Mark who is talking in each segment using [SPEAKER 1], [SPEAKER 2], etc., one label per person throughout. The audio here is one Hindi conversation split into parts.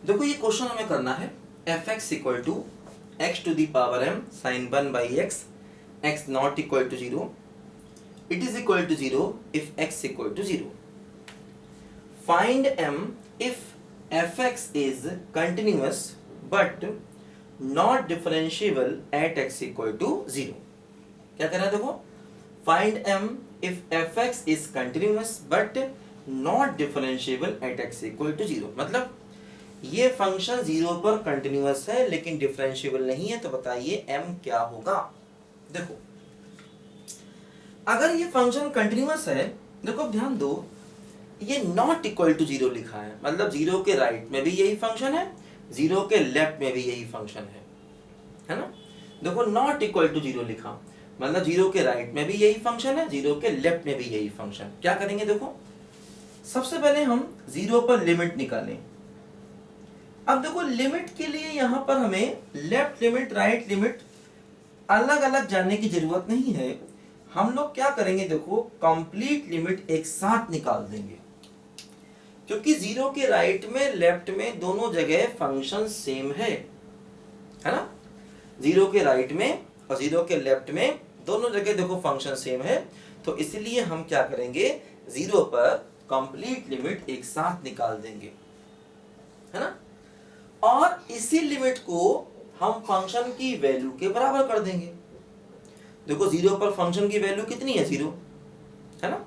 [SPEAKER 1] देखो ये क्वेश्चन हमें करना है F X equal to X to the power M sine 1 by X X not equal to 0 it is equal to 0 if X equal to 0. Find M if F X is continuous but not differentiable at X equal to 0. क्या करना है देखो, find M if F X is continuous but not differentiable at X equal to 0. मतलब ये फंक्शन 0 पर कंटिन्यूअस है लेकिन डिफरेंशिएबल नहीं है, तो बताइए m क्या होगा. देखो अगर ये फंक्शन कंटिन्यूअस है, देखो अब ध्यान दो, ये नॉट इक्वल टू 0 लिखा है, मतलब 0 के राइट में भी यही फंक्शन है, 0 के लेफ्ट में भी यही फंक्शन है ना. देखो नॉट इक्वल टू 0 लिखा, मतलब 0 के राइट में भी यही फंक्शन है, 0 के लेफ्ट में भी यही फंक्शन. क्या करेंगे देखो, सबसे पहले हम 0 पर लिमिट निकालें. अब देखो लिमिट के लिए यहां पर हमें लेफ्ट लिमिट राइट लिमिट अलग अलग जानने की जरूरत नहीं है. हम लोग क्या करेंगे देखो, कंप्लीट लिमिट एक साथ निकाल देंगे, क्योंकि 0 के राइट में लेफ्ट में दोनों जगह फंक्शन सेम है ना. 0 के राइट में और 0 के लेफ्ट में दोनों जगह देखो फंक्शन सेम है, तो इसलिए हम क्या करेंगे, 0 पर कंप्लीट लिमिट एक साथ निकाल देंगे, है ना. और इसी लिमिट को हम फंक्शन की वैल्यू के बराबर कर देंगे. देखो 0 पर फंक्शन की वैल्यू कितनी है, 0 है ना.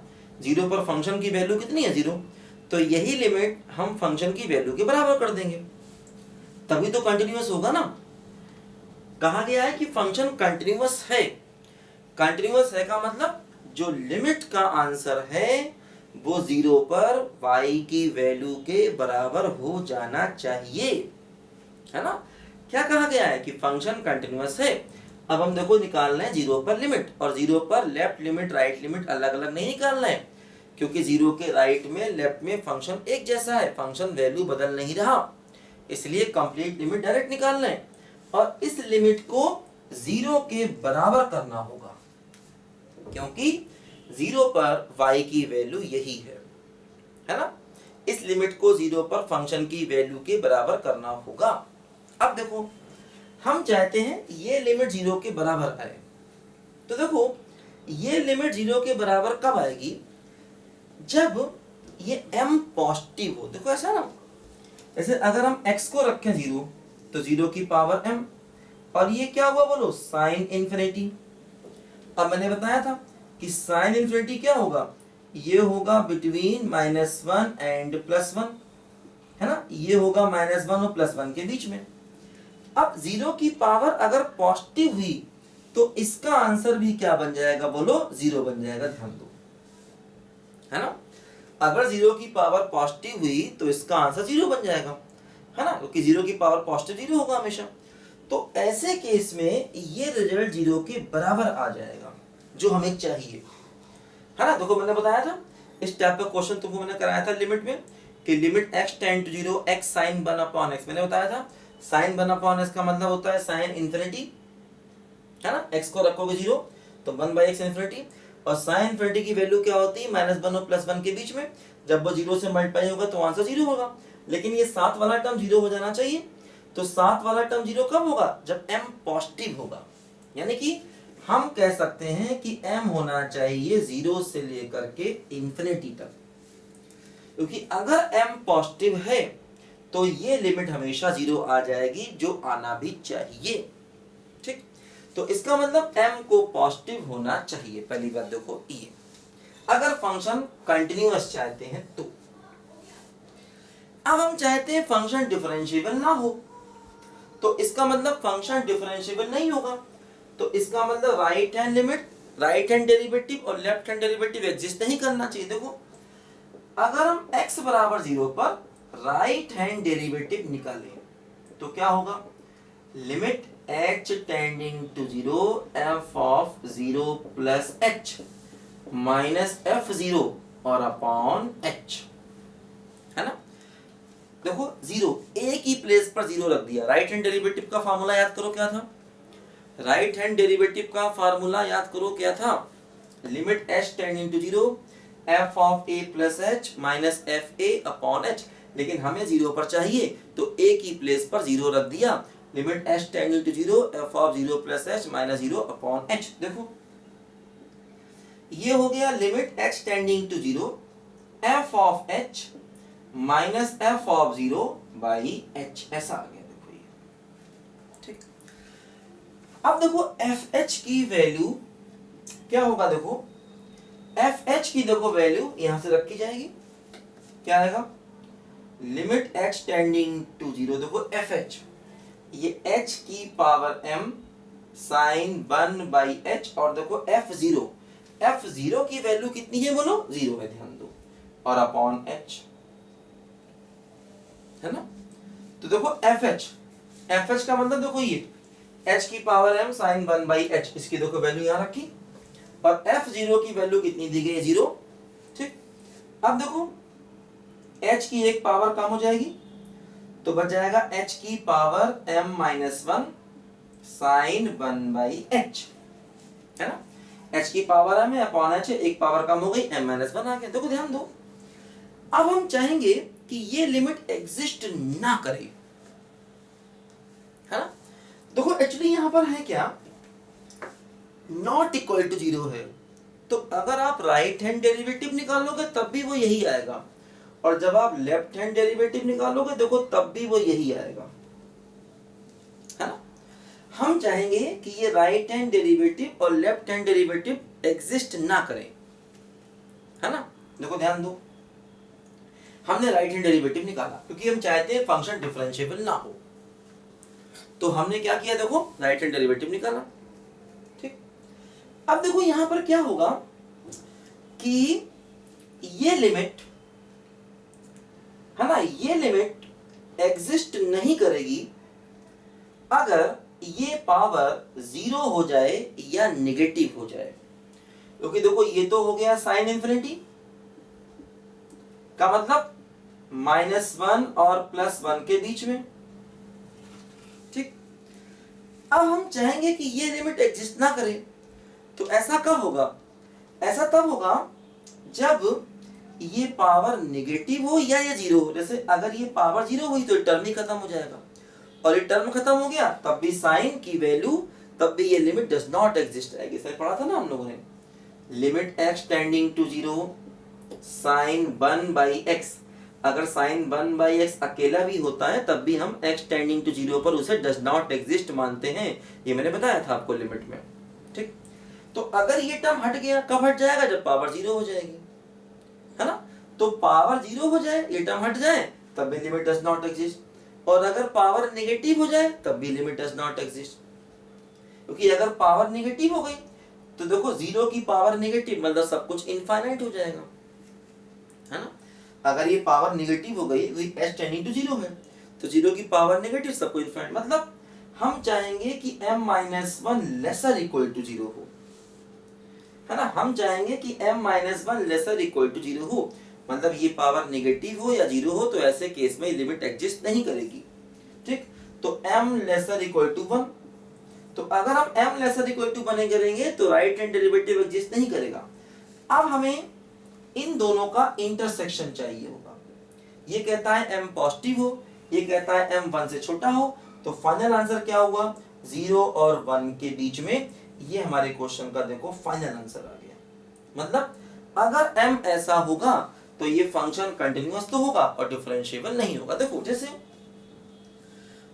[SPEAKER 1] 0 पर फंक्शन की वैल्यू कितनी है, 0. तो यही लिमिट हम फंक्शन की वैल्यू के बराबर कर देंगे, तभी तो कंटिन्यूअस होगा ना. कहा गया है कि फंक्शन कंटिन्यूअस है. कंटिन्यूअस है का मतलब जो लिमिट का आंसर है वो 0 पर y की वैल्यू के बराबर हो जाना चाहिए, है ना. क्या कहा गया है कि फंक्शन कंटिन्यूअस है. अब हम देखो निकालना है 0 पर लिमिट, और 0 पर लेफ्ट लिमिट राइट लिमिट अलग अलग नहीं निकालना है, क्योंकि 0 के राइट में लेफ्ट में फंक्शन एक जैसा है, फंक्शन वैल्यू बदल नहीं रहा, इसलिए कंप्लीट लिमिट डायरेक्ट निकालना है. और इस लिमिट को 0 के बराबर करना होगा, क्योंकि 0 पर y की वैल्यू यही है ना. इस लिमिट को 0 पर फंक्शन की वैल्यू के बराबर करना होगा. अब देखो हम चाहते हैं ये लिमिट 0 के बराबर आए, तो देखो ये लिमिट 0 के बराबर कब आएगी, जब ये m पॉजिटिव हो. देखो ऐसा ना, जैसे अगर हम x को रखें 0 तो 0 की पावर m, और ये क्या हुआ बोलो, साइन इन्फिनिटी. अब मैंने बताया था कि साइन इन्फिनिटी क्या होगा, ये होगा बिटवीन -1 एंड +1, है ना. ये होगा -1 और +1 के बीच में. अब 0 की पावर अगर पॉजिटिव हुई तो इसका आंसर भी क्या बन जाएगा बोलो, 0 बन जाएगा. ध्यान दो, है ना. अगर 0 की पावर पॉजिटिव हुई तो इसका आंसर 0 बन जाएगा, है ना, क्योंकि 0 की पावर पॉजिटिव 0 होगा हमेशा. तो ऐसे केस में ये रिजल्ट 0 के बराबर आ जाएगा जो हमें चाहिए, है ना. देखो मैंने बताया था इस टाइप का क्वेश्चन तुमको मैंने कराया था लिमिट में, कि limit x tend to 0 x sin 1 upon x. मैंने बताया था sin 1 अपॉन x का मतलब होता है sin इन्फिनिटी, है ना. x को रखोगे 0 तो 1/x इन्फिनिटी, और sin इन्फिनिटी की वैल्यू क्या होती है, -1 और +1 के बीच में. जब वो 0 से मल्टीप्लाई होगा तो आंसर 0 होगा, लेकिन ये साथ वाला टर्म 0 हो जाना चाहिए. तो साथ वाला टर्म 0 कब होगा, जब m पॉजिटिव होगा. यानी कि हम कह सकते हैं कि m होना चाहिए 0 से लेकर के इन्फिनिटी तक, क्योंकि अगर m पॉजिटिव है तो ये लिमिट हमेशा 0 आ जाएगी, जो आना भी चाहिए. ठीक, तो इसका मतलब m को पॉजिटिव होना चाहिए. पहली बात देखो ये, अगर फंक्शन कंटिन्यूअस चाहते हैं तो. अब हम चाहते हैं फंक्शन डिफरेंशिएबल ना हो, तो इसका मतलब फंक्शन डिफरेंशिएबल नहीं होगा, तो इसका मतलब right hand limit right hand derivative और लेफ्ट हैंड डेरिवेटिव एग्जिस्ट नहीं करना चाहिए. देखो अगर हम x बराबर 0 पर राइट हैंड डेरिवेटिव निकालें तो क्या होगा, limit h tending to 0 f of 0 plus h minus f0 और अपॉन h, है ना. देखो 0 a की प्लेस पर 0 रख दिया. राइट हैंड डेरिवेटिव का फार्मूला याद करो क्या था, राइट हैंड डेरिवेटिव का फार्मूला याद करो क्या था, limit h tending to 0 f of a plus h minus f a upon h. लेकिन हमें 0 पर चाहिए, तो a की प्लेस पर 0 रख दिया, limit h tending to 0 f of 0 plus h minus 0 upon h। देखो ये हो गया limit h tending to 0 f of h minus f of 0 by h, ऐसा आ गया। देखो ये ठीक। अब देखो fh की वैल्यू क्या होगा, देखो fh की देखो वैल्यू यहां से रखी जाएगी, क्या आएगा, लिमिट h टेंडिंग टू 0, देखो fh ये h की power m sine 1 by h, और देखो f0 की वैल्यू कितनी है बोलो, 0 है, ध्यान दो, और अपॉन h है ना। तो देखो fh का मतलब देखो ये h की power m sine 1 by h, इसकी देखो वैल्यू यहां रखी, और f0 की वैल्यू कितनी दी गई, 0। ठीक, अब देखो h की एक पावर कम हो जाएगी, तो बच जाएगा h की power m minus 1 sine 1 by h, है ना। h की पावर m है अपॉन h, एक पावर कम हो गई, m माइनस 1 आ गया। देखो ध्यान दो, अब हम चाहेंगे कि ये लिमिट एग्जिस्ट ना करे, है ना। देखो एक्चुअली यहां पर है क्या, नॉट इक्वल टू 0 है, तो अगर आप राइट हैंड डेरिवेटिव निकालोगे तब भी वो यही आएगा, और जब आप लेफ्ट हैंड डेरिवेटिव निकालोगे देखो तब भी वो यही आएगा, है ना। हम चाहेंगे कि ये राइट हैंड डेरिवेटिव और लेफ्ट हैंड डेरिवेटिव एग्जिस्ट ना करें, है ना। देखो ध्यान दो, हमने राइट हैंड डेरिवेटिव निकाला क्योंकि हम चाहते हैं फंक्शन डिफरेंशिएबल ना हो, तो हमने क्या किया, देखो राइट हैंड डेरिवेटिव निकाला। ठीक, अब देखो यहां पर क्या होगा कि ये लिमिट है ना, ये लिमिट एग्जिस्ट नहीं करेगी अगर ये पावर 0 हो जाए या नेगेटिव हो जाए, क्योंकि देखो ये तो हो गया साइन इंफिनिटी का मतलब -1 और +1 के बीच में। ठीक, अब हम चाहेंगे कि ये लिमिट एग्जिस्ट ना करे, तो ऐसा कब होगा, ऐसा तब होगा जब ये पावर नेगेटिव हो या ये 0 हो। जैसे अगर ये पावर 0 हुई तो टर्म ही खत्म हो जाएगा, और ये टर्म खत्म हो गया तब भी साइन की वैल्यू, तब भी ये लिमिट डज नॉट एग्जिस्ट आएगी। सर पढ़ा था ना हम लोगों ने, limit x tending to 0 sine 1 by x, अगर साइन 1 बाई x अकेला भी होता है तब भी हम x टेंडिंग टू 0 पर उसे डज नॉट एग्जिस्ट मानते हैं, ये मैंने बताया था आपको लिमिट में। ठीक, तो अगर ये टर्म हट गया, कब हट जाएगा, जब पावर 0 हो जाएगी, है ना। तो पावर 0 हो जाए, ये टर्म हट जाए, तब भी लिमिट डज नॉट एग्जिस्ट, और अगर पावर नेगेटिव हो जाए तब भी लिमिट डज नॉट एग्जिस्ट, क्योंकि अगर पावर नेगेटिव हो गई तो देखो 0 की पावर नेगेटिव मतलब सब कुछ इनफाइनाइट हो जाएगा, है ना। अगर ये पावर नेगेटिव हो गई, h टेंडिंग टू 0 है, तो 0 की पावर नेगेटिव, सब कुछ इनफाइनाइट, मतलब हम चाहेंगे कि m-1 लेसर इक्वल टू 0 हो, है ना। हम चाहेंगे कि m-1 लेसर इक्वल टू 0 हो, मतलब ये पावर नेगेटिव हो या 0 हो, तो ऐसे केस में लिमिट एग्जिस्ट नहीं करेगी। ठीक, तो m लेसर इक्वल टू 1, तो अगर हम m लेसर इक्वल टू 1 करेंगे तो राइट हैंड डेरिवेटिव एग्जिस्ट नहीं करेगा। अब हमें इन दोनों का इंटरसेक्शन चाहिए होगा, ये कहता है m पॉजिटिव हो, ये कहता है m 1 से छोटा हो, तो फाइनल आंसर क्या हुआ, 0 और 1 के बीच में। ये हमारे क्वेश्चन का देखो फाइनल आंसर आ गया, मतलब अगर m ऐसा होगा तो ये फंक्शन कंटिन्यूअस तो होगा और डिफरेंशिएबल नहीं होगा। देखो जैसे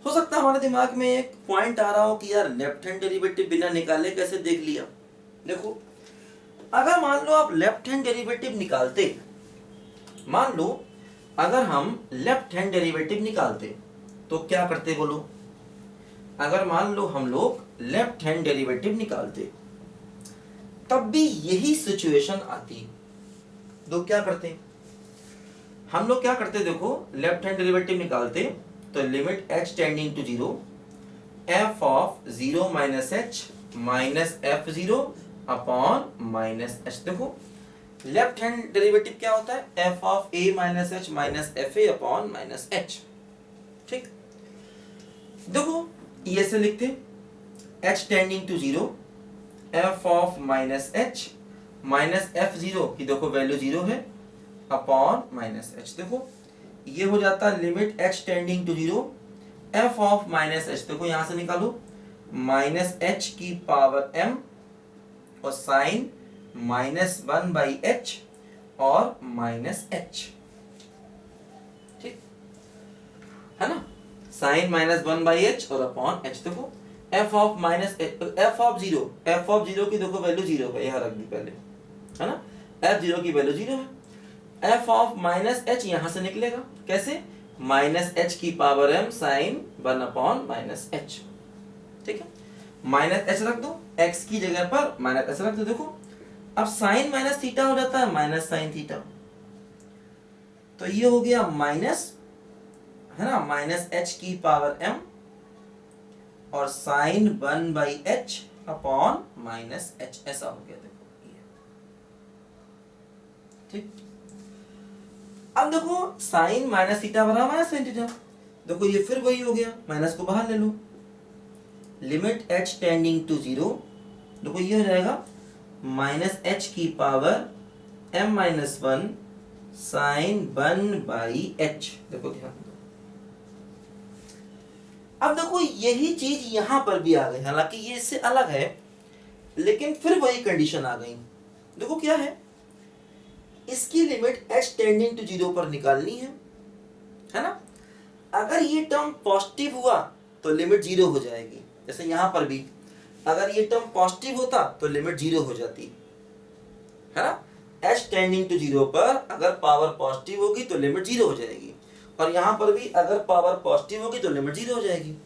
[SPEAKER 1] हो सकता है हमारे दिमाग में एक पॉइंट आ रहा हो कि यार लेफ्ट हैंड डेरिवेटिव बिना निकाले कैसे देख लिया। देखो अगर मान लो आप लेफ्ट हैंड डेरिवेटिव निकालते, मान लो अगर हम लेफ्ट हैंड डेरिवेटिव निकालते तो क्या करते बोलो, अगर मान लो हम लोग लेफ्ट हैंड डेरिवेटिव निकालते तब भी यही सिचुएशन आती, तो क्या करते हम लोग, क्या करते देखो लेफ्ट हैंड डेरिवेटिव निकालते तो limit h tending to 0 f of 0 minus h minus f0 upon minus h। देखो लेफ्ट हैंड डेरिवेटिव क्या होता है, f of a minus h minus fa upon minus h। ठीक, देखो ये से लिखते h tending to 0 f of minus h minus f0 की देखो वैल्यू 0 है अपॉन माइनस h। देखो ये हो जाता है limit h tending to 0 f of minus H, देखो यहां से निकालो माइनस एच की पावर m और साइन -1/h और माइनस एच, ठीक है ना, साइन -1/h और अपॉन h। देखो f of minus f of zero की देखो वैल्यू 0 है, यहां रख दी पहले, है ना, f0 की वैल्यू 0 है। f ऑफ माइनस h यहां से निकलेगा कैसे, माइनस एच की पावर m साइन 1/-h, ठीक है, माइनस एच रख दो, x की जगह पर माइनस एच रख दो। देखो अब साइन माइनस थीटा हो जाता है माइनस साइन थीटा, तो ये हो गया माइनस, है ना, माइनस एच की पावर m और sine 1/h upon minus H, ऐसा हो गया। देखो ये, ठीक। अब देखो साइन माइनस थीटा बराबर माइनस साइन थीटा, देखो ये फिर वही हो गया, माइनस को बाहर ले लो, लिमिट h टेंडिंग टू 0, देखो ये हो जाएगा माइनस एच की पावर m-1 साइन 1/h। देखो ध्यान दो, अब देखो यही चीज यहां पर भी आ गई, हालांकि ये इससे अलग है लेकिन फिर वही कंडीशन आ गई। देखो क्या है, इसकी लिमिट h टेंडिंग टू 0 पर निकालनी है ना। अगर ये टर्म पॉजिटिव हुआ तो लिमिट 0 हो जाएगी, जैसे यहां पर भी अगर ये टर्म पॉजिटिव होता तो लिमिट 0 हो जाती, है ना। h टेंडिंग टू 0 पर अगर पावर पॉजिटिव होगी तो लिमिट 0 हो जाएगी, और यहां पर भी अगर पावर पॉजिटिव होगी तो लिमिट 0 हो जाएगी,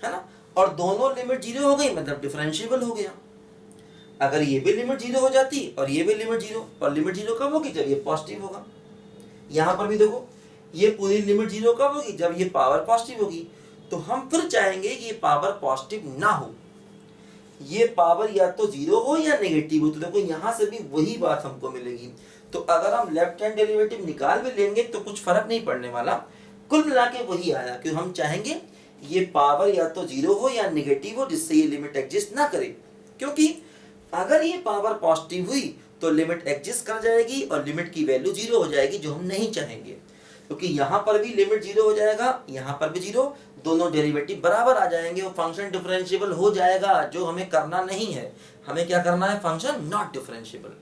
[SPEAKER 1] है ना। और दोनों लिमिट 0 हो गई मतलब डिफरेंशिएबल हो गया। अगर ये भी लिमिट 0 हो जाती और ये भी लिमिट 0, और लिमिट 0 कब होगी, जब ये पॉजिटिव होगा। यहां पर भी देखो ये पूरी लिमिट 0 कब होगी, जब ये पावर पॉजिटिव होगी। तो हम फिर चाहेंगे कि ये पावर पॉजिटिव ना हो, ये पावर या तो 0 हो या नेगेटिव हो। तो देखो यहां से भी वही बात हमको मिलेगी। तो अगर हम लेफ्ट हैंड डेरिवेटिव निकाल भी लेंगे तो कुछ फर्क नहीं पड़ने वाला, कुल मिला के वही आया, क्योंकि हम चाहेंगे ये पावर या तो 0 हो या नेगेटिव हो, जिससे ये लिमिट एग्जिस्ट ना करे। क्योंकि अगर ये पावर पॉजिटिव हुई तो लिमिट एग्जिस्ट कर जाएगी और लिमिट की वैल्यू 0 हो जाएगी, जो हम नहीं चाहेंगे। क्योंकि यहां पर भी लिमिट 0 हो जाएगा, यहां पर भी 0, दोनों डेरिवेटिव बराबर आ जाएंगे, वो फंक्शन डिफरेंशिएबल हो जाएगा, जो हमें करना नहीं है। हमें क्या करना है, फंक्शन नॉट डिफरेंशिएबल।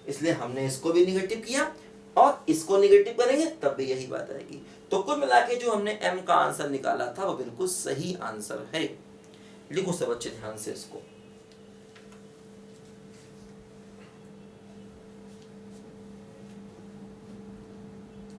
[SPEAKER 1] इसलिए हमने इसको भी निगेटिव किया और इसको निगेटिव करेंगे तब भी यही बात आएगी। तो कुल मिला के जो हमने m का आंसर निकाला था वो बिल्कुल सही आंसर है। लिखो सब अच्छे ध्यान से इसको।